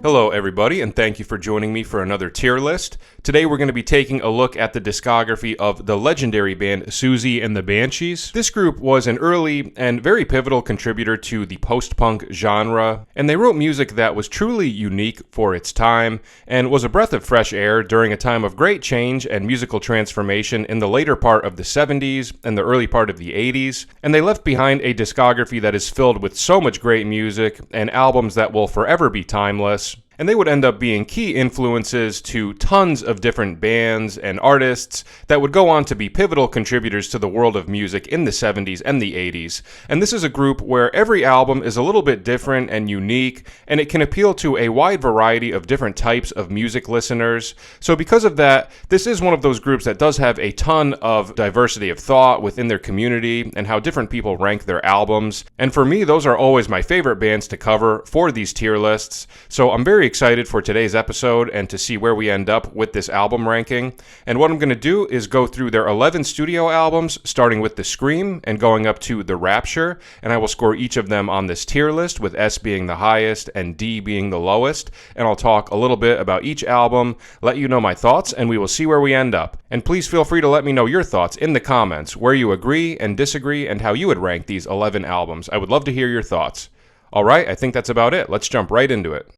Hello everybody, and thank you for joining me for another tier list. Today we're going to be taking a look at the discography of the legendary band Siouxsie and the Banshees. This group was an early and very pivotal contributor to the post-punk genre, and they wrote music that was truly unique for its time and was a breath of fresh air during a time of great change and musical transformation in the later part of the 70s and the early part of the 80s, and they left behind a discography that is filled with so much great music and albums that will forever be timeless. And they would end up being key influences to tons of different bands and artists that would go on to be pivotal contributors to the world of music in the 70s and the 80s. And this is a group where every album is a little bit different and unique, and it can appeal to a wide variety of different types of music listeners. So because of that, this is one of those groups that does have a ton of diversity of thought within their community and how different people rank their albums. And for me, those are always my favorite bands to cover for these tier lists. So I'm very excited for today's episode and to see where we end up with this album ranking. And what I'm going to do is go through their 11 studio albums, starting with the Scream and going up to the Rapture, and I will score each of them on this tier list, with S being the highest and D being the lowest. And I'll talk a little bit about each album, let you know my thoughts, and we will see where we end up. And please feel free to let me know your thoughts in the comments, where you agree and disagree, and how you would rank these 11 albums. I would love to hear your thoughts. Alright, I think that's about it. Let's jump right into it.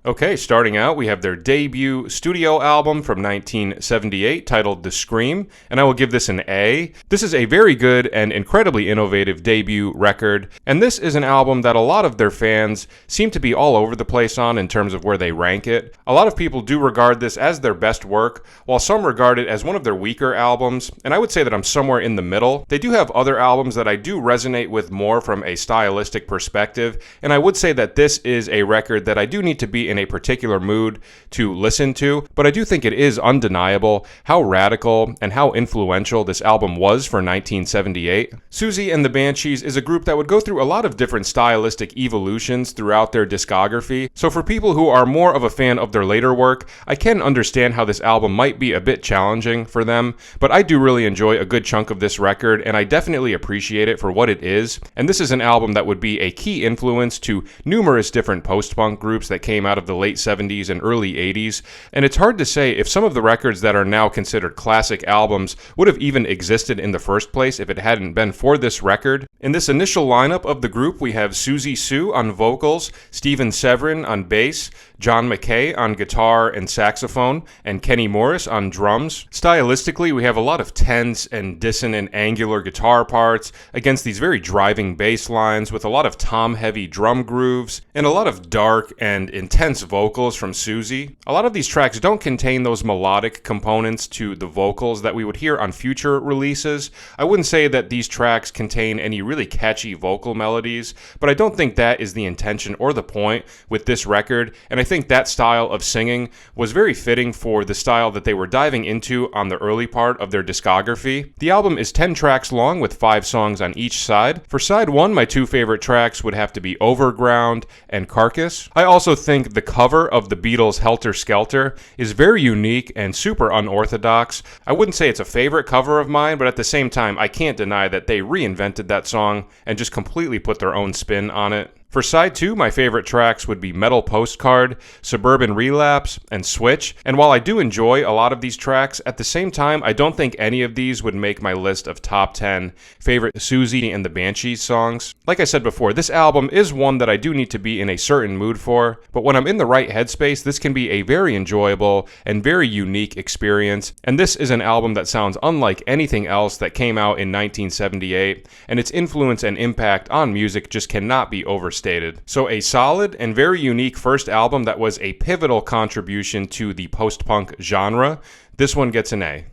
Okay, starting out, we have their debut studio album from 1978 titled The Scream, and I will give this an A. This is a very good and incredibly innovative debut record, and this is an album that a lot of their fans seem to be all over the place on in terms of where they rank it. A lot of people do regard this as their best work, while some regard it as one of their weaker albums, and I would say that I'm somewhere in the middle. They do have other albums that I do resonate with more from a stylistic perspective, and I would say that this is a record that I do need to be in a particular mood to listen to, but I do think it is undeniable how radical and how influential this album was for 1978. Siouxsie and the Banshees is a group that would go through a lot of different stylistic evolutions throughout their discography, so for people who are more of a fan of their later work, I can understand how this album might be a bit challenging for them, but I do really enjoy a good chunk of this record, and I definitely appreciate it for what it is, and this is an album that would be a key influence to numerous different post-punk groups that came out of the late 70s and early 80s, and it's hard to say if some of the records that are now considered classic albums would have even existed in the first place if it hadn't been for this record. In this initial lineup of the group, we have Siouxsie Sioux on vocals, Steven Severin on bass, John McKay on guitar and saxophone, and Kenny Morris on drums. Stylistically, we have a lot of tense and dissonant angular guitar parts against these very driving bass lines with a lot of tom-heavy drum grooves and a lot of dark and intense vocals from Siouxsie. A lot of these tracks don't contain those melodic components to the vocals that we would hear on future releases. I wouldn't say that these tracks contain any really catchy vocal melodies, but I don't think that is the intention or the point with this record, and I think that style of singing was very fitting for the style that they were diving into on the early part of their discography. The album is 10 tracks long with 5 songs on each side. For side 1, my 2 favorite tracks would have to be Overground and Carcass. I also think the cover of the Beatles' Helter Skelter is very unique and super unorthodox. I wouldn't say it's a favorite cover of mine, but at the same time, I can't deny that they reinvented that song and just completely put their own spin on it. For side 2, my favorite tracks would be Metal Postcard, Suburban Relapse, and Switch, and while I do enjoy a lot of these tracks, at the same time, I don't think any of these would make my list of top 10 favorite Siouxsie and the Banshees songs. Like I said before, this album is one that I do need to be in a certain mood for, but when I'm in the right headspace, this can be a very enjoyable and very unique experience, and this is an album that sounds unlike anything else that came out in 1978, and its influence and impact on music just cannot be overstated. So a solid and very unique first album that was a pivotal contribution to the post-punk genre. This one gets an A.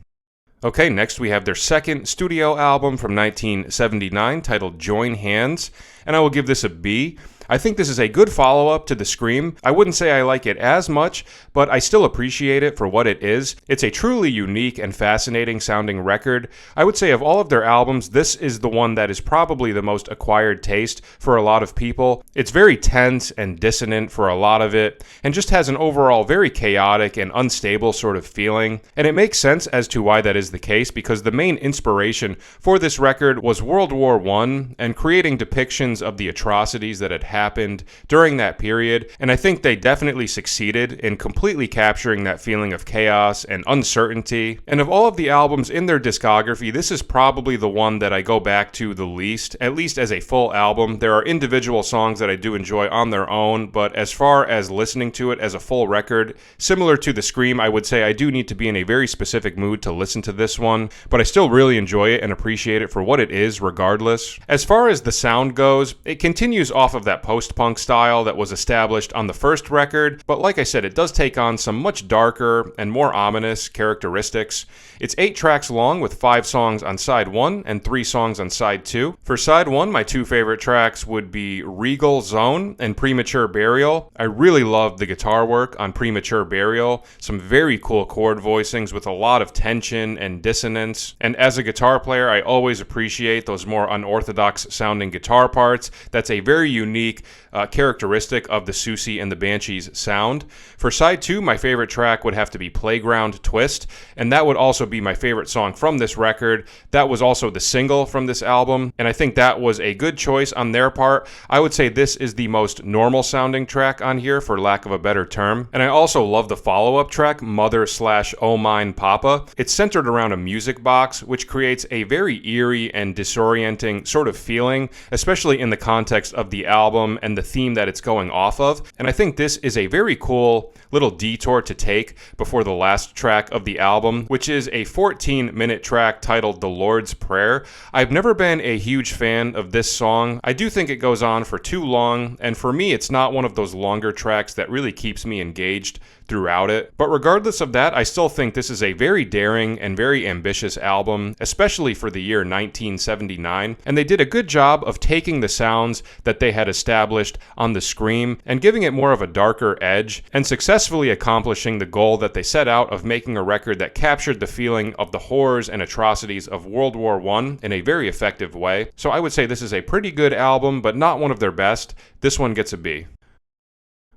Okay, next we have their second studio album from 1979 titled Join Hands, and I will give this a B. I think this is a good follow-up to The Scream. I wouldn't say I like it as much, but I still appreciate it for what it is. It's a truly unique and fascinating sounding record. I would say of all of their albums, this is the one that is probably the most acquired taste for a lot of people. It's very tense and dissonant for a lot of it, and just has an overall very chaotic and unstable sort of feeling. And it makes sense as to why that is the case, because the main inspiration for this record was World War I and creating depictions of the atrocities that had happened during that period, and I think they definitely succeeded in completely capturing that feeling of chaos and uncertainty. And of all of the albums in their discography, this is probably the one that I go back to the least, at least as a full album. There are individual songs that I do enjoy on their own, but as far as listening to it as a full record, similar to The Scream, I would say I do need to be in a very specific mood to listen to this one, but I still really enjoy it and appreciate it for what it is regardless. As far as the sound goes, it continues off of that post-punk style that was established on the first record, but like I said, it does take on some much darker and more ominous characteristics. It's 8 tracks long with 5 songs on side 1 and 3 songs on side 2. For side 1, my 2 favorite tracks would be Regal Zone and Premature Burial. I really love the guitar work on Premature Burial, some very cool chord voicings with a lot of tension and dissonance. And as a guitar player, I always appreciate those more unorthodox sounding guitar parts. That's a very unique characteristic of the Siouxsie and the Banshees sound. For side 2, my favorite track would have to be Playground Twist, and that would also be my favorite song from this record. That was also the single from this album, and I think that was a good choice on their part. I would say this is the most normal sounding track on here, for lack of a better term. And I also love the follow-up track, Mother/Oh Mine Papa. It's centered around a music box, which creates a very eerie and disorienting sort of feeling, especially in the context of the album and the theme that it's going off of. And I think this is a very cool little detour to take before the last track of the album, which is a 14-minute track titled The Lord's Prayer. I've never been a huge fan of this song. I do think it goes on for too long, and for me, it's not one of those longer tracks that really keeps me engaged throughout it. But regardless of that, I still think this is a very daring and very ambitious album, especially for the year 1979, and they did a good job of taking the sounds that they had established on The Scream and giving it more of a darker edge, and successfully accomplishing the goal that they set out of making a record that captured the feeling of the horrors and atrocities of World War I in a very effective way. So I would say this is a pretty good album, but not one of their best. This one gets a B.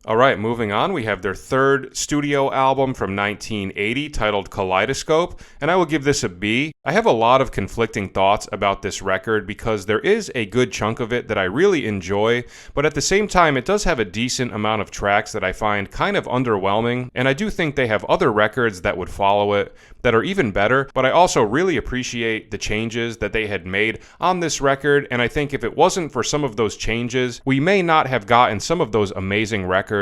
Alright, moving on, we have their third studio album from 1980 titled Kaleidoscope, and I will give this a B. I have a lot of conflicting thoughts about this record because there is a good chunk of it that I really enjoy, but at the same time it does have a decent amount of tracks that I find kind of underwhelming, and I do think they have other records that would follow it that are even better, but I also really appreciate the changes that they had made on this record, and I think if it wasn't for some of those changes, we may not have gotten some of those amazing records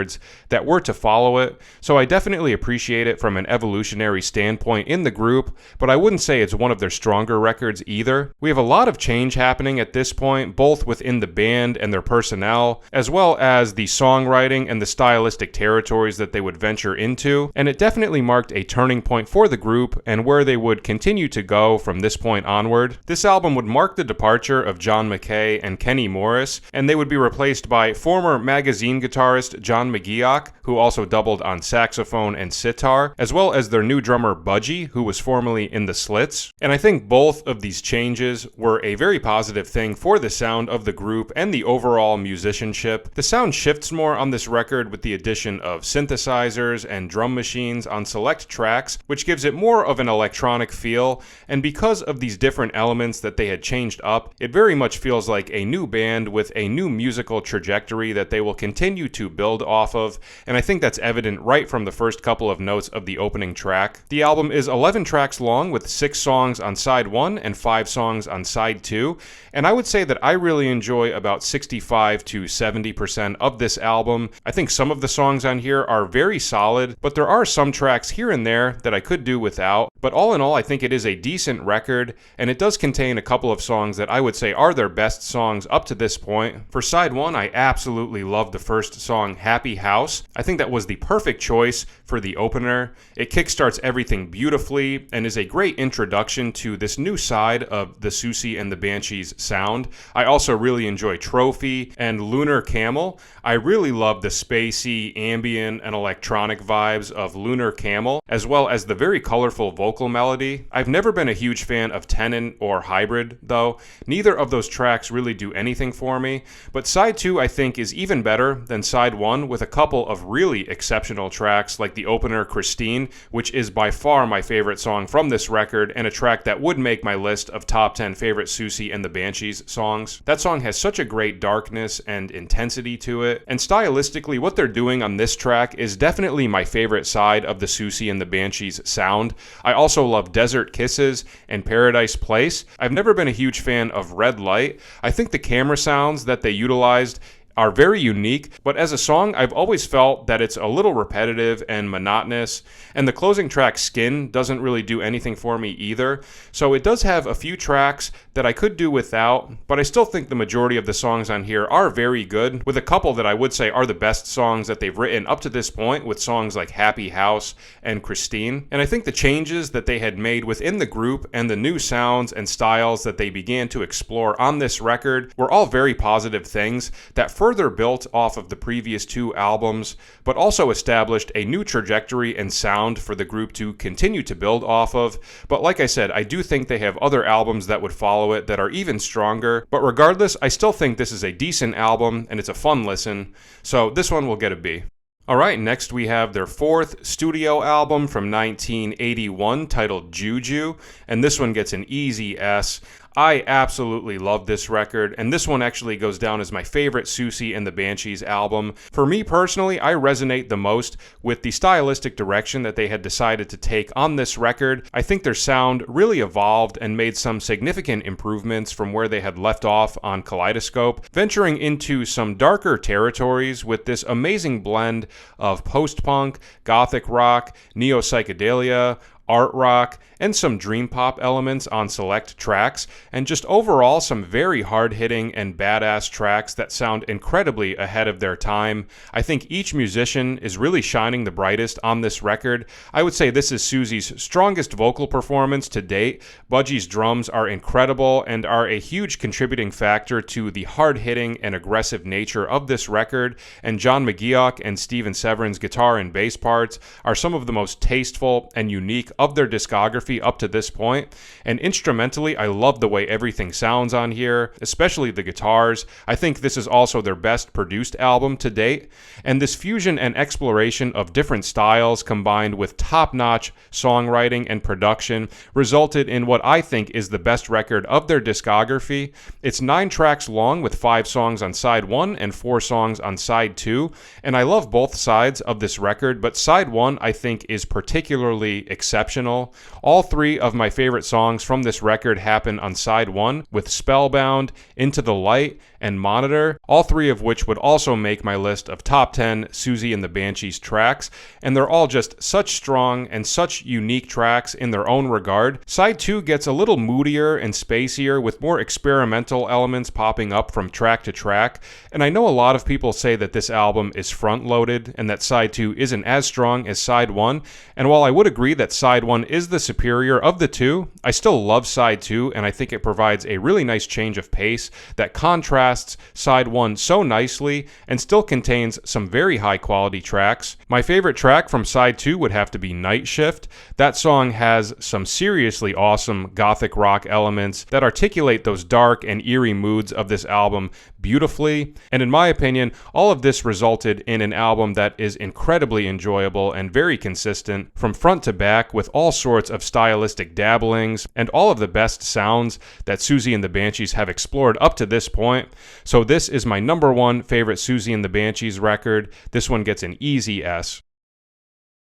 that were to follow it. So I definitely appreciate it from an evolutionary standpoint in the group, but I wouldn't say it's one of their stronger records either. We have a lot of change happening at this point, both within the band and their personnel, as well as the songwriting and the stylistic territories that they would venture into, and it definitely marked a turning point for the group and where they would continue to go from this point onward. This album would mark the departure of John McKay and Kenny Morris, and they would be replaced by former Magazine guitarist John McGeoch, who also doubled on saxophone and sitar, as well as their new drummer Budgie, who was formerly in the Slits. And I think both of these changes were a very positive thing for the sound of the group and the overall musicianship. The sound shifts more on this record with the addition of synthesizers and drum machines on select tracks, which gives it more of an electronic feel, and because of these different elements that they had changed up, it very much feels like a new band with a new musical trajectory that they will continue to build off of, and I think that's evident right from the first couple of notes of the opening track. The album is 11 tracks long with 6 songs on side 1 and 5 songs on side 2, and I would say that I really enjoy about 65 to 70% of this album. I think some of the songs on here are very solid, but there are some tracks here and there that I could do without. But all in all, I think it is a decent record, and it does contain a couple of songs that I would say are their best songs up to this point. For side 1, I absolutely love the first song, Happy House. I think that was the perfect choice for the opener. It kickstarts everything beautifully and is a great introduction to this new side of the Siouxsie and the Banshees sound. I also really enjoy Trophy and Lunar Camel. I really love the spacey, ambient, and electronic vibes of Lunar Camel, as well as the very colorful vocal melody. I've never been a huge fan of Tenant or Hybrid, though. Neither of those tracks really do anything for me, but side 2 I think is even better than side 1 one with a couple of really exceptional tracks like the opener Christine, which is by far my favorite song from this record and a track that would make my list of top 10 favorite Siouxsie and the Banshees songs. That song has such a great darkness and intensity to it, and stylistically what they're doing on this track is definitely my favorite side of the Siouxsie and the Banshees sound. I also love Desert Kisses and Paradise Place. I've never been a huge fan of Red Light. I think the camera sounds that they utilized are very unique, but as a song, I've always felt that it's a little repetitive and monotonous, and the closing track, Skin, doesn't really do anything for me either, so it does have a few tracks that I could do without, but I still think the majority of the songs on here are very good, with a couple that I would say are the best songs that they've written up to this point, with songs like Happy House and Christine, and I think the changes that they had made within the group and the new sounds and styles that they began to explore on this record were all very positive things that further built off of the previous two albums, but also established a new trajectory and sound for the group to continue to build off of. But like I said, I do think they have other albums that would follow it that are even stronger. But regardless, I still think this is a decent album and it's a fun listen. So this one will get a B. Alright, next we have their fourth studio album from 1981 titled Juju, and this one gets an easy S. I absolutely love this record, and this one actually goes down as my favorite Siouxsie and the Banshees album. For me personally, I resonate the most with the stylistic direction that they had decided to take on this record. I think their sound really evolved and made some significant improvements from where they had left off on Kaleidoscope, venturing into some darker territories with this amazing blend of post-punk, gothic rock, neo-psychedelia, art rock, and some dream pop elements on select tracks, and just overall some very hard-hitting and badass tracks that sound incredibly ahead of their time. I think each musician is really shining the brightest on this record. I would say this is Siouxsie's strongest vocal performance to date. Budgie's drums are incredible and are a huge contributing factor to the hard-hitting and aggressive nature of this record, and John McGeoch and Steven Severin's guitar and bass parts are some of the most tasteful and unique of their discography up to this point, and instrumentally I love the way everything sounds on here, especially the guitars. I think this is also their best produced album to date, and this fusion and exploration of different styles combined with top-notch songwriting and production resulted in what I think is the best record of their discography. It's 9 tracks long with 5 songs on side 1 and 4 songs on side 2, and I love both sides of this record, but side 1 I think is particularly exceptional. All 3 of my favorite songs from this record happen on side 1, with Spellbound, Into the Light, and Monitor, all 3 of which would also make my list of top 10 Siouxsie and the Banshees tracks, and they're all just such strong and such unique tracks in their own regard. Side 2 gets a little moodier and spacier, with more experimental elements popping up from track to track, and I know a lot of people say that this album is front-loaded and that side 2 isn't as strong as side 1, and while I would agree that side 1 is the superior of the two, I still love side 2, and I think it provides a really nice change of pace that contrasts side 1 so nicely and still contains some very high quality tracks. My favorite track from side 2 would have to be Night Shift. That song has some seriously awesome gothic rock elements that articulate those dark and eerie moods of this album beautifully, and in my opinion, all of this resulted in an album that is incredibly enjoyable and very consistent from front to back, with all sorts of stylistic dabblings and all of the best sounds that Siouxsie and the Banshees have explored up to this point. So this is my number 1 favorite Siouxsie and the Banshees record. This one gets an easy S.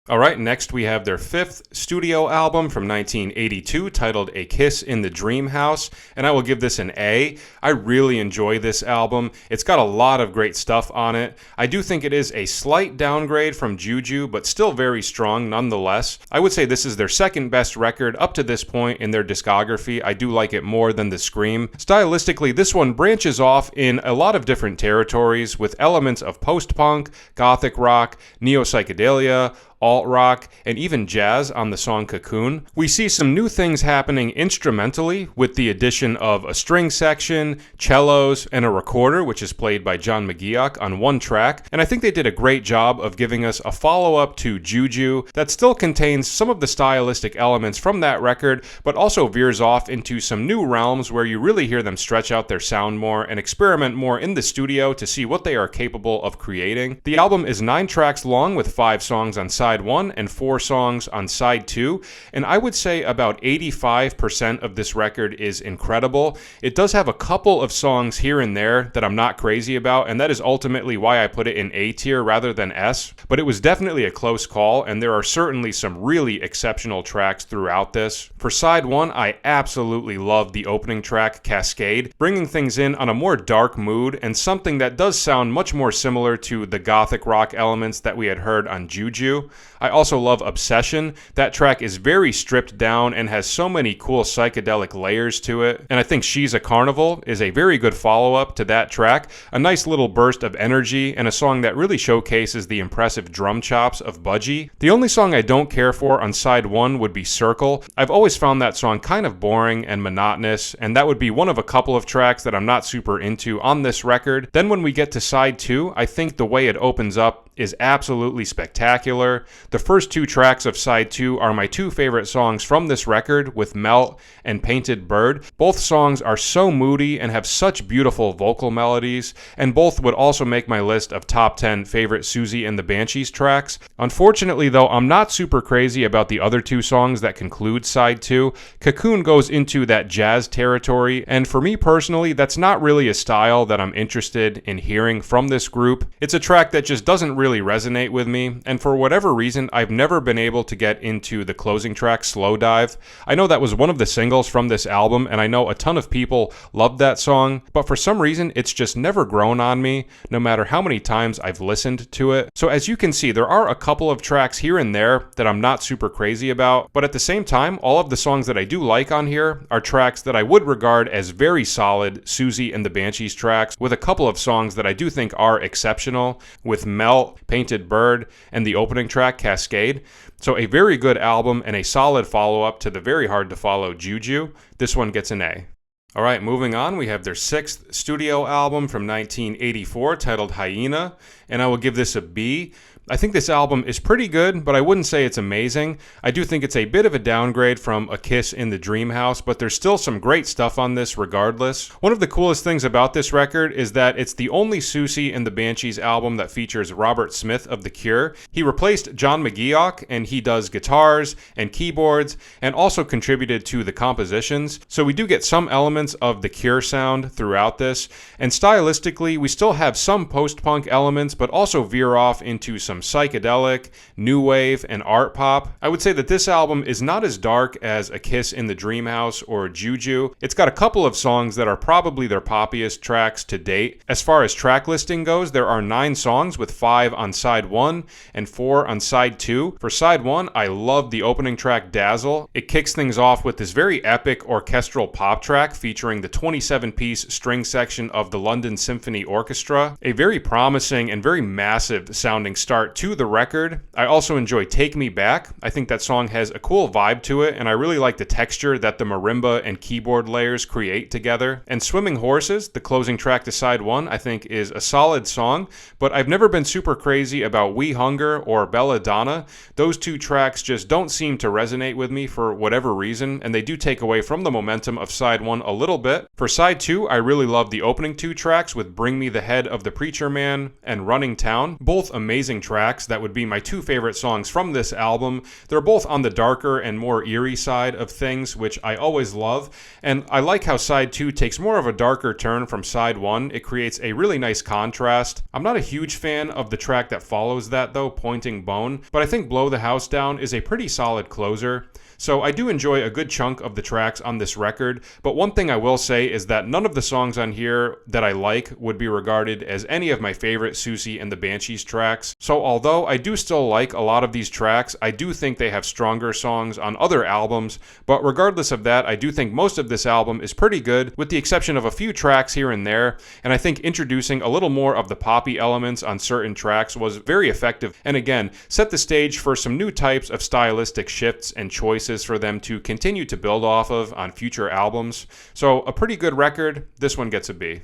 Alright, next we have their 5th studio album from 1982 titled A Kiss in the Dreamhouse, and I will give this an A. I really enjoy this album. It's got a lot of great stuff on it. I do think it is a slight downgrade from Juju, but still very strong nonetheless. I would say this is their second best record up to this point in their discography. I do like it more than The Scream. Stylistically, this one branches off in a lot of different territories with elements of post-punk, gothic rock, neo-psychedelia, alt-rock, and even jazz on the song Cocoon. We see some new things happening instrumentally with the addition of a string section, cellos, and a recorder, which is played by John McGeoch on one track, and I think they did a great job of giving us a follow-up to Juju that still contains some of the stylistic elements from that record, but also veers off into some new realms where you really hear them stretch out their sound more and experiment more in the studio to see what they are capable of creating. The album is 9 tracks long with 5 songs on side 1 and 4 songs on side 2, and I would say about 85% of this record is incredible. It does have a couple of songs here and there that I'm not crazy about, and that is ultimately why I put it in A tier rather than S, but it was definitely a close call, and there are certainly some really exceptional tracks throughout this. For side 1, I absolutely love the opening track, Cascade, bringing things in on a more dark mood and something that does sound much more similar to the gothic rock elements that we had heard on Juju. I also love Obsession. That track is very stripped down and has so many cool psychedelic layers to it, and I think She's a Carnival is a very good follow-up to that track, a nice little burst of energy and a song that really showcases the impressive drum chops of Budgie. The only song I don't care for on side 1 would be Circle. I've always found that song kind of boring and monotonous, and that would be one of a couple of tracks that I'm not super into on this record. Then when we get to side 2, I think the way it opens up is absolutely spectacular. The first 2 tracks of side 2 are my 2 favorite songs from this record, with Melt and Painted Bird. Both songs are so moody and have such beautiful vocal melodies, and both would also make my list of top 10 favorite Siouxsie and the Banshees tracks. Unfortunately though, I'm not super crazy about the other 2 songs that conclude side 2. Cocoon goes into that jazz territory, and for me personally, that's not really a style that I'm interested in hearing from this group. It's a track that just doesn't really resonate with me, and for whatever reason, I've never been able to get into the closing track, Slow Dive. I know that was one of the singles from this album, and I know a ton of people loved that song, but for some reason, it's just never grown on me, no matter how many times I've listened to it. So as you can see, there are a couple of tracks here and there that I'm not super crazy about, but at the same time, all of the songs that I do like on here are tracks that I would regard as very solid Siouxsie and the Banshees tracks, with a couple of songs that I do think are exceptional, with Melt, Painted Bird, and the opening track, Cascade. So a very good album and a solid follow-up to the very hard to follow Juju. This one gets an A. Alright, moving on, we have their 6th studio album from 1984 titled Hyena, and I will give this a B. I think this album is pretty good, but I wouldn't say it's amazing. I do think it's a bit of a downgrade from A Kiss in the Dreamhouse, but there's still some great stuff on this regardless. One of the coolest things about this record is that it's the only Siouxsie and the Banshees album that features Robert Smith of The Cure. He replaced John McGeoch, and he does guitars and keyboards, and also contributed to the compositions. So we do get some elements of The Cure sound throughout this, and stylistically, we still have some post-punk elements, but also veer off into some psychedelic, new wave, and art pop. I would say that this album is not as dark as A Kiss in the Dreamhouse or Juju. It's got a couple of songs that are probably their poppiest tracks to date. As far as track listing goes, there are 9 songs with 5 on side 1 and 4 on side 2. For side 1, I love the opening track, Dazzle. It kicks things off with this very epic orchestral pop track featuring the 27-piece string section of the London Symphony Orchestra. A very promising and very massive sounding start to the record. I also enjoy Take Me Back. I think that song has a cool vibe to it, and I really like the texture that the marimba and keyboard layers create together. And Swimming Horses, the closing track to side 1, I think is a solid song, but I've never been super crazy about We Hunger or Belladonna. Those 2 tracks just don't seem to resonate with me for whatever reason, and they do take away from the momentum of side 1 a little bit. For side 2, I really love the opening 2 tracks with Bring Me the Head of the Preacher Man and Running Town. Both amazing tracks that would be my 2 favorite songs from this album. They're both on the darker and more eerie side of things, which I always love, and I like how side 2 takes more of a darker turn from side 1. It creates a really nice contrast. I'm not a huge fan of the track that follows that though, Pointing Bone, but I think Blow the House Down is a pretty solid closer. So I do enjoy a good chunk of the tracks on this record, but one thing I will say is that none of the songs on here that I like would be regarded as any of my favorite Siouxsie and the Banshees tracks. So So although I do still like a lot of these tracks, I do think they have stronger songs on other albums, but regardless of that, I do think most of this album is pretty good, with the exception of a few tracks here and there, and I think introducing a little more of the poppy elements on certain tracks was very effective, and again, set the stage for some new types of stylistic shifts and choices for them to continue to build off of on future albums. So a pretty good record. This one gets a B.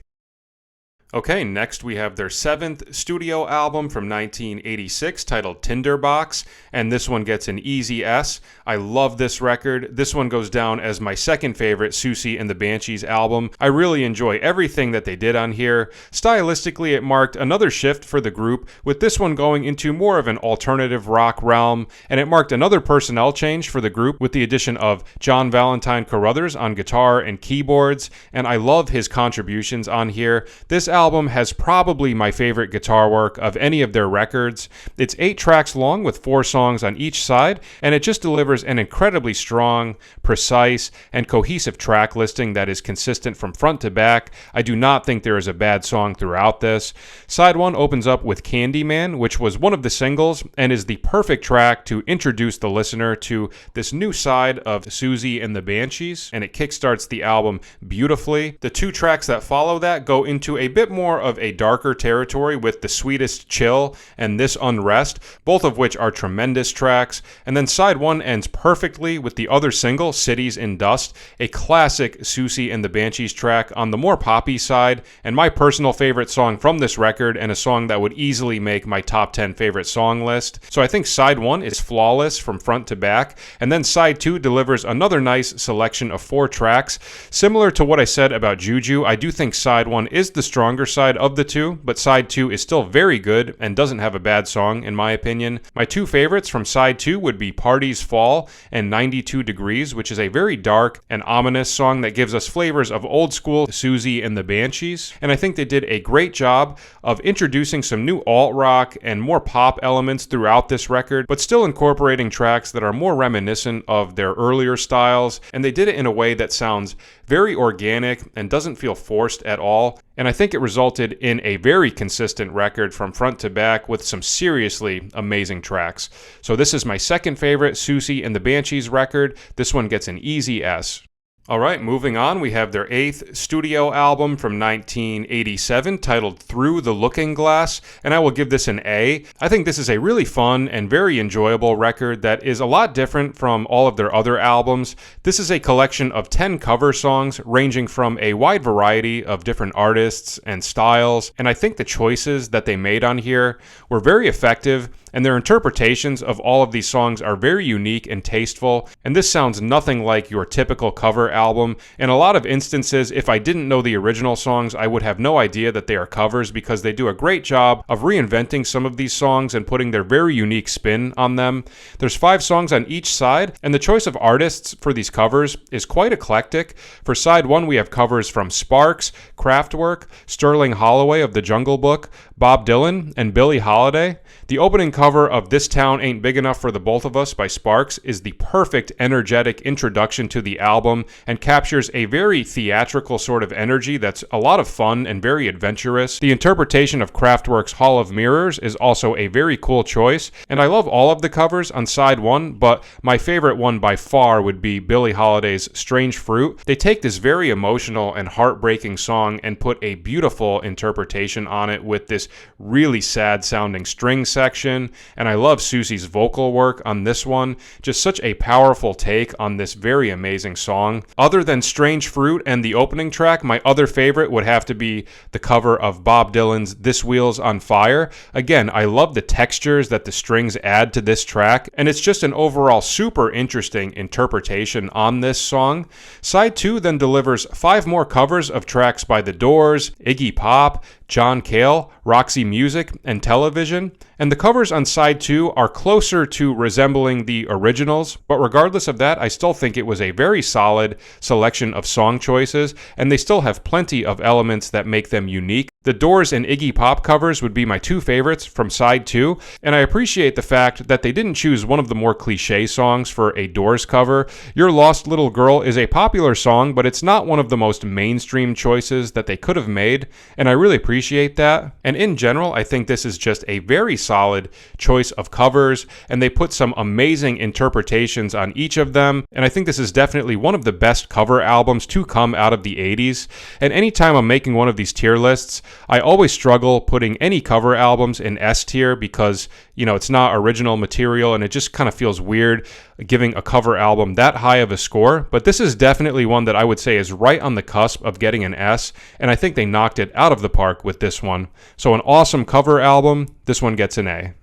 Okay, next we have their 7th studio album from 1986 titled Tinder Box, and this one gets an easy S. I love this record. This one goes down as my second favorite Siouxsie and the Banshees album. I really enjoy everything that they did on here. Stylistically, it marked another shift for the group, with this one going into more of an alternative rock realm, and it marked another personnel change for the group with the addition of John Valentine Carruthers on guitar and keyboards, and I love his contributions on here. This album has probably my favorite guitar work of any of their records. It's 8 tracks long with 4 songs on each side, and it just delivers an incredibly strong, precise, and cohesive track listing that is consistent from front to back. I do not think there is a bad song throughout this. Side 1 opens up with Candyman, which was one of the singles, and is the perfect track to introduce the listener to this new side of Siouxsie and the Banshees, and it kickstarts the album beautifully. The 2 tracks that follow that go into a bit more of a darker territory with The Sweetest Chill and This Unrest, both of which are tremendous tracks. And then side 1 ends perfectly with the other single, Cities in Dust, a classic Siouxsie and the Banshees track on the more poppy side, and my personal favorite song from this record, and a song that would easily make my top 10 favorite song list. So I think side 1 is flawless from front to back, and then side 2 delivers another nice selection of 4 tracks. Similar to what I said about Juju, I do think side 1 is the stronger side of the 2, but side 2 is still very good and doesn't have a bad song in my opinion. My 2 favorites from side 2 would be Parties Fall and 92 Degrees, which is a very dark and ominous song that gives us flavors of old school Siouxsie and the Banshees, and I think they did a great job of introducing some new alt-rock and more pop elements throughout this record, but still incorporating tracks that are more reminiscent of their earlier styles, and they did it in a way that sounds very organic and doesn't feel forced at all, and I think it resulted in a very consistent record from front to back with some seriously amazing tracks. So this is my second favorite Siouxsie and the Banshees record. This one gets an easy S. Alright, moving on, we have their 8th studio album from 1987 titled Through the Looking Glass, and I will give this an A. I think this is a really fun and very enjoyable record that is a lot different from all of their other albums. This is a collection of 10 cover songs ranging from a wide variety of different artists and styles, and I think the choices that they made on here were very effective, and their interpretations of all of these songs are very unique and tasteful, and this sounds nothing like your typical cover album. In a lot of instances, if I didn't know the original songs, I would have no idea that they are covers, because they do a great job of reinventing some of these songs and putting their very unique spin on them. There's 5 songs on each side, and the choice of artists for these covers is quite eclectic. For side 1, we have covers from Sparks, Kraftwerk, Sterling Holloway of The Jungle Book, Bob Dylan, and Billie Holiday. The opening cover of This Town Ain't Big Enough for the Both of Us by Sparks is the perfect energetic introduction to the album and captures a very theatrical sort of energy that's a lot of fun and very adventurous. The interpretation of Kraftwerk's Hall of Mirrors is also a very cool choice, and I love all of the covers on side 1, but my favorite one by far would be Billie Holiday's Strange Fruit. They take this very emotional and heartbreaking song and put a beautiful interpretation on it with this really sad sounding string section, and I love Siouxsie's vocal work on this one. Just such a powerful take on this very amazing song. Other than Strange Fruit and the opening track, my other favorite would have to be the cover of Bob Dylan's This Wheel's on Fire. Again, I love the textures that the strings add to this track, and it's just an overall super interesting interpretation on this song. Side 2 then delivers 5 more covers of tracks by The Doors, Iggy Pop, John Cale, Roxy Music, and Television, and the covers on side 2 are closer to resembling the originals, but regardless of that, I still think it was a very solid selection of song choices, and they still have plenty of elements that make them unique. The Doors and Iggy Pop covers would be my two favorites from side 2, and I appreciate the fact that they didn't choose one of the more cliche songs for a Doors cover. Your Lost Little Girl is a popular song, but it's not one of the most mainstream choices that they could have made, and I really appreciate that. And in general, I think this is just a very solid choice of covers, and they put some amazing interpretations on each of them, and I think this is definitely one of the best cover albums to come out of the 80s. And anytime I'm making one of these tier lists, I always struggle putting any cover albums in S tier because, it's not original material and it just kind of feels weird giving a cover album that high of a score. But this is definitely one that I would say is right on the cusp of getting an S, and I think they knocked it out of the park with this one. So an awesome cover album. This one gets an A.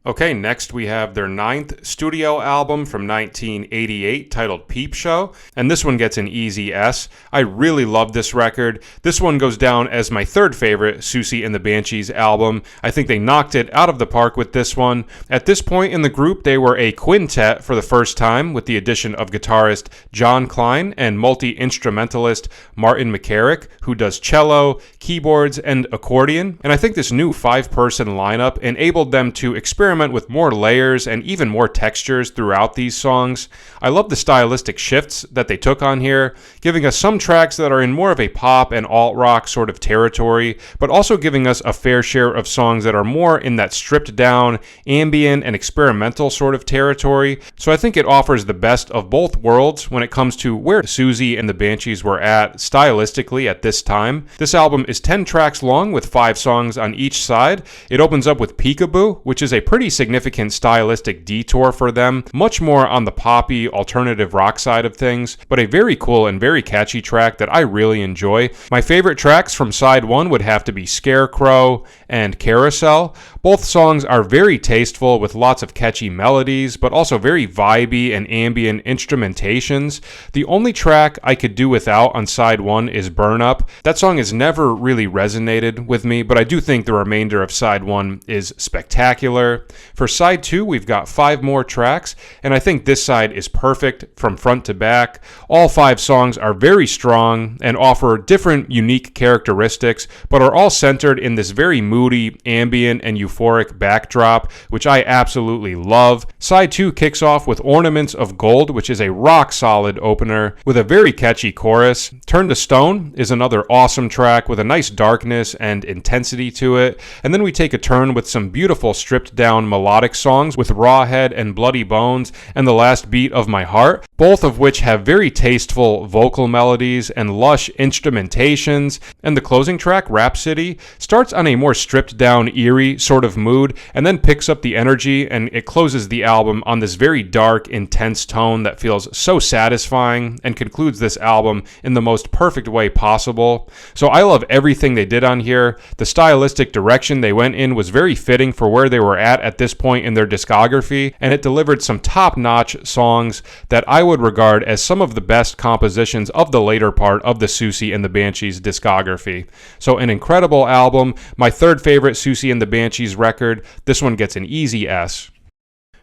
Okay, next we have their 9th studio album from 1988 titled Peep Show, and this one gets an easy S. I really love this record. This one goes down as my third favorite Siouxsie and the Banshees album. I think they knocked it out of the park with this one. At this point in the group, they were a quintet for the first time with the addition of guitarist John Klein and multi-instrumentalist Martin McCarrick, who does cello, keyboards, and accordion. And I think this new 5-person lineup enabled them to experiment with more layers and even more textures throughout these songs. I love the stylistic shifts that they took on here, giving us some tracks that are in more of a pop and alt-rock sort of territory, but also giving us a fair share of songs that are more in that stripped down, ambient, and experimental sort of territory. So I think it offers the best of both worlds when it comes to where Siouxsie and the Banshees were at stylistically at this time. This album is 10 tracks long with 5 songs on each side. It opens up with Peekaboo, which is a pretty significant stylistic detour for them, much more on the poppy alternative rock side of things, but a very cool and very catchy track that I really enjoy. My favorite tracks from side 1 would have to be Scarecrow and Carousel. Both songs are very tasteful with lots of catchy melodies, but also very vibey and ambient instrumentations. The only track I could do without on side 1 is Burn Up. That song has never really resonated with me, but I do think the remainder of side 1 is spectacular. For side 2, we've got 5 more tracks, and I think this side is perfect from front to back. All 5 songs are very strong and offer different unique characteristics, but are all centered in this very moody, ambient, and euphoric backdrop, which I absolutely love. Side 2 kicks off with Ornaments of Gold, which is a rock-solid opener with a very catchy chorus. Turn to Stone is another awesome track with a nice darkness and intensity to it. And then we take a turn with some beautiful stripped-down melodic songs with Rawhead and Bloody Bones and The Last Beat of My Heart, both of which have very tasteful vocal melodies and lush instrumentations. And the closing track, Rhapsody, starts on a more stripped-down, eerie sort of mood and then picks up the energy, and it closes the album on this very dark, intense tone that feels so satisfying and concludes this album in the most perfect way possible. So I love everything they did on here. The stylistic direction they went in was very fitting for where they were at this point in their discography, and it delivered some top-notch songs that I would regard as some of the best compositions of the later part of the Siouxsie and the Banshees discography. So an incredible album, my third favorite Siouxsie and the Banshees record. This one gets an easy S.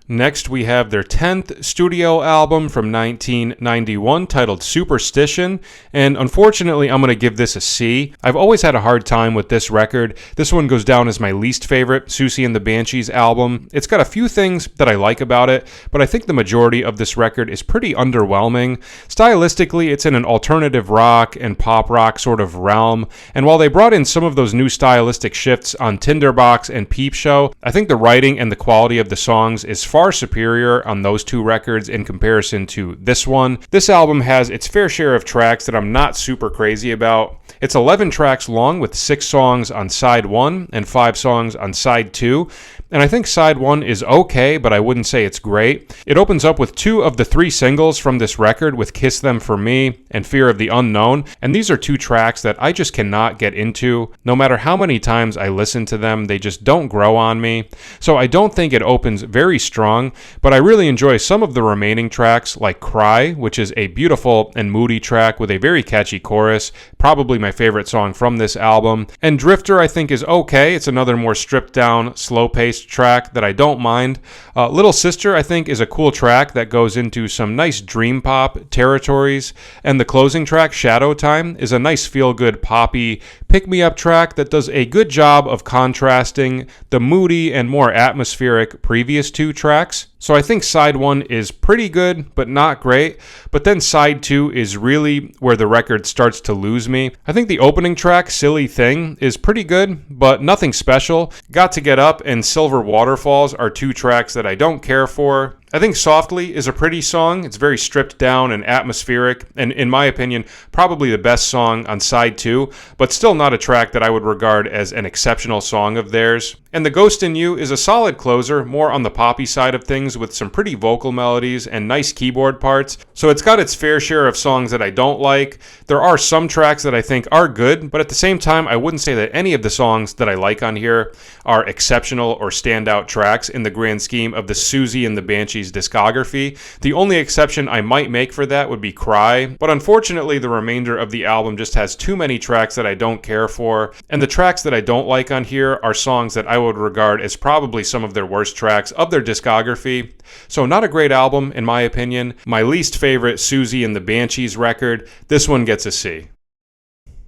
Next, we have their 10th studio album from 1991 titled Superstition, and unfortunately, I'm going to give this a C. I've always had a hard time with this record. This one goes down as my least favorite Siouxsie and the Banshees album. It's got a few things that I like about it, but I think the majority of this record is pretty underwhelming. Stylistically, it's in an alternative rock and pop rock sort of realm, and while they brought in some of those new stylistic shifts on Tinder Box and Peep Show, I think the writing and the quality of the songs is far superior on those two records in comparison to this one. This album has its fair share of tracks that I'm not super crazy about. It's 11 tracks long with 6 songs on side 1 and 5 songs on side 2. And I think side 1 is okay, but I wouldn't say it's great. It opens up with 2 of the 3 singles from this record with Kiss Them For Me and Fear of the Unknown, and these are 2 tracks that I just cannot get into. No matter how many times I listen to them, they just don't grow on me. So I don't think it opens very strong strong, but I really enjoy some of the remaining tracks like Cry, which is a beautiful and moody track with a very catchy chorus, probably my favorite song from this album. And Drifter I think is okay. It's another more stripped down, slow-paced track that I don't mind. Little Sister I think is a cool track that goes into some nice dream pop territories, and the closing track, Shadow Time, is a nice feel-good poppy pick-me-up track that does a good job of contrasting the moody and more atmospheric previous two tracks. So I think side 1 is pretty good, but not great. But then side 2 is really where the record starts to lose me. I think the opening track, Silly Thing, is pretty good, but nothing special. Got to Get Up and Silver Waterfalls are two tracks that I don't care for. I think Softly is a pretty song. It's very stripped down and atmospheric, and in my opinion, probably the best song on side 2, but still not a track that I would regard as an exceptional song of theirs. And The Ghost in You is a solid closer, more on the poppy side of things with some pretty vocal melodies and nice keyboard parts, so it's got its fair share of songs that I don't like. There are some tracks that I think are good, but at the same time, I wouldn't say that any of the songs that I like on here are exceptional or standout tracks in the grand scheme of the Siouxsie and the Banshees discography. The only exception I might make for that would be Cry, but unfortunately the remainder of the album just has too many tracks that I don't care for, and the tracks that I don't like on here are songs that I would regard as probably some of their worst tracks of their discography. So not a great album in my opinion. My least favorite Siouxsie and the Banshees record. This one gets a C.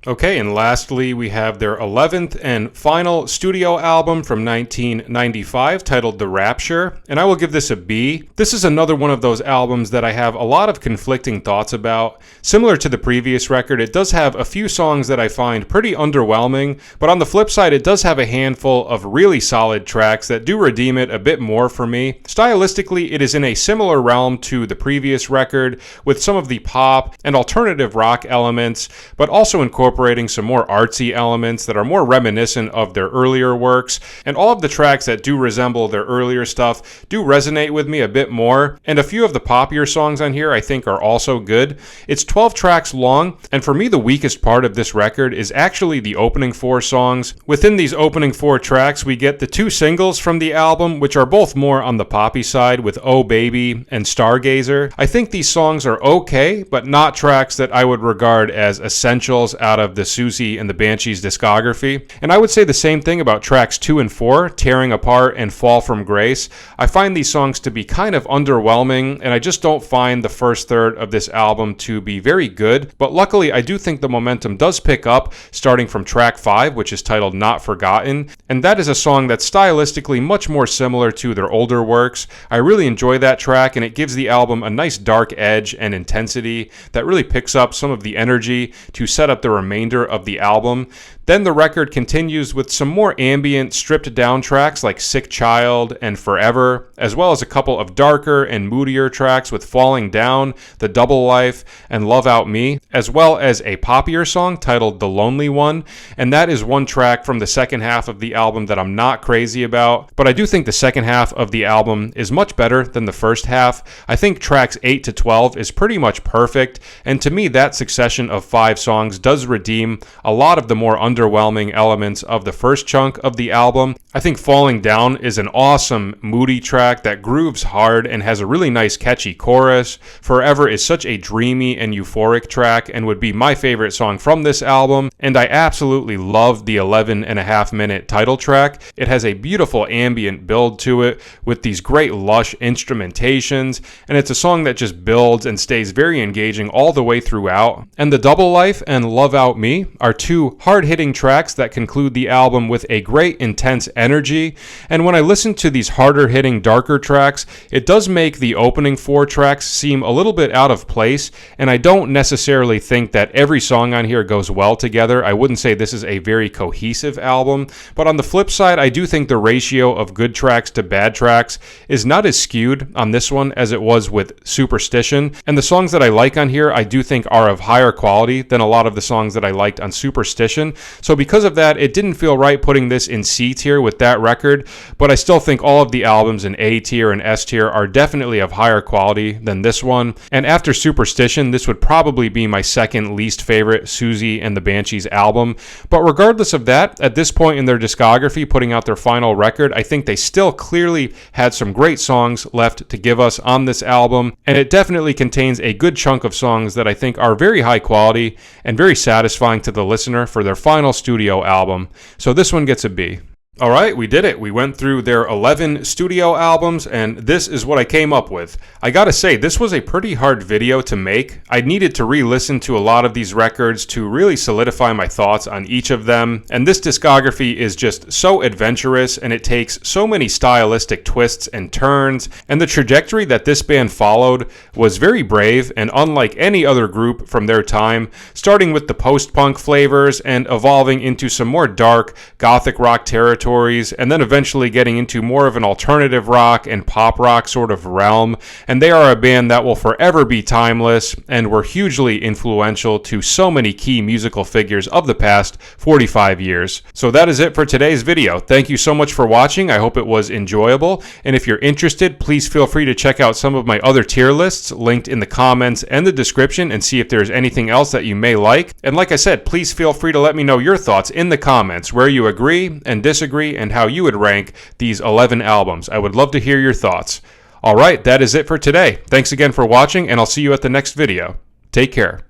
Okay, and lastly, we have their 11th and final studio album from 1995 titled The Rapture, and I will give this a B. This is another one of those albums that I have a lot of conflicting thoughts about. Similar to the previous record, it does have a few songs that I find pretty underwhelming, but on the flip side, it does have a handful of really solid tracks that do redeem it a bit more for me. Stylistically, it is in a similar realm to the previous record, with some of the pop and alternative rock elements, but also incorporating some more artsy elements that are more reminiscent of their earlier works, and all of the tracks that do resemble their earlier stuff do resonate with me a bit more, and a few of the poppier songs on here I think are also good. It's 12 tracks long, and for me the weakest part of this record is actually the opening 4 songs. Within these opening 4 tracks we get the 2 singles from the album, which are both more on the poppy side with Oh Baby and Stargazer. I think these songs are okay, but not tracks that I would regard as essentials out of the Siouxsie and the Banshees discography. And I would say the same thing about tracks 2 and 4, Tearing Apart and Fall from Grace. I find these songs to be kind of underwhelming, and I just don't find the first third of this album to be very good. But luckily, I do think the momentum does pick up, starting from track 5, which is titled Not Forgotten, and that is a song that's stylistically much more similar to their older works. I really enjoy that track, and it gives the album a nice dark edge and intensity that really picks up some of the energy to set up the remainder of the album. Then the record continues with some more ambient, stripped down tracks like Sick Child and Forever, as well as a couple of darker and moodier tracks with Falling Down, The Double Life, and Love Out Me, as well as a poppier song titled The Lonely One, and that is one track from the second half of the album that I'm not crazy about, but I do think the second half of the album is much better than the first half. I think tracks 8 to 12 is pretty much perfect, and to me that succession of 5 songs does redeem a lot of the more underwhelming elements of the first chunk of the album. I think Falling Down is an awesome, moody track that grooves hard and has a really nice, catchy chorus. Forever is such a dreamy and euphoric track and would be my favorite song from this album, and I absolutely love the 11.5-minute title track. It has a beautiful ambient build to it with these great lush instrumentations, and it's a song that just builds and stays very engaging all the way throughout. And The Double Life and Love Out Me are two hard-hitting tracks that conclude the album with a great intense energy, and when I listen to these harder-hitting, darker tracks, it does make the opening 4 tracks seem a little bit out of place, and I don't necessarily think that every song on here goes well together. I wouldn't say this is a very cohesive album, but on the flip side, I do think the ratio of good tracks to bad tracks is not as skewed on this one as it was with Superstition, and the songs that I like on here I do think are of higher quality than a lot of the songs that that I liked on Superstition. So because of that, it didn't feel right putting this in C tier with that record, but I still think all of the albums in A tier and S tier are definitely of higher quality than this one. And after Superstition, this would probably be my second least favorite Siouxsie and the Banshees album. But regardless of that, at this point in their discography, putting out their final record, I think they still clearly had some great songs left to give us on this album, and it definitely contains a good chunk of songs that I think are very high quality and very satisfying to the listener for their final studio album. So this one gets a B. All right, we did it. We went through their 11 studio albums, and this is what I came up with. I gotta say, this was a pretty hard video to make. I needed to re-listen to a lot of these records to really solidify my thoughts on each of them, and this discography is just so adventurous, and it takes so many stylistic twists and turns, and the trajectory that this band followed was very brave and unlike any other group from their time, starting with the post-punk flavors and evolving into some more dark, gothic rock territory, and then eventually getting into more of an alternative rock and pop rock sort of realm. And they are a band that will forever be timeless and were hugely influential to so many key musical figures of the past 45 years. So that is it for today's video. Thank you so much for watching. I hope it was enjoyable. And if you're interested, please feel free to check out some of my other tier lists linked in the comments and the description and see if there's anything else that you may like. And like I said, please feel free to let me know your thoughts in the comments, where you agree and disagree, and how you would rank these 11 albums. I would love to hear your thoughts. All right, that is it for today. Thanks again for watching, and I'll see you at the next video. Take care.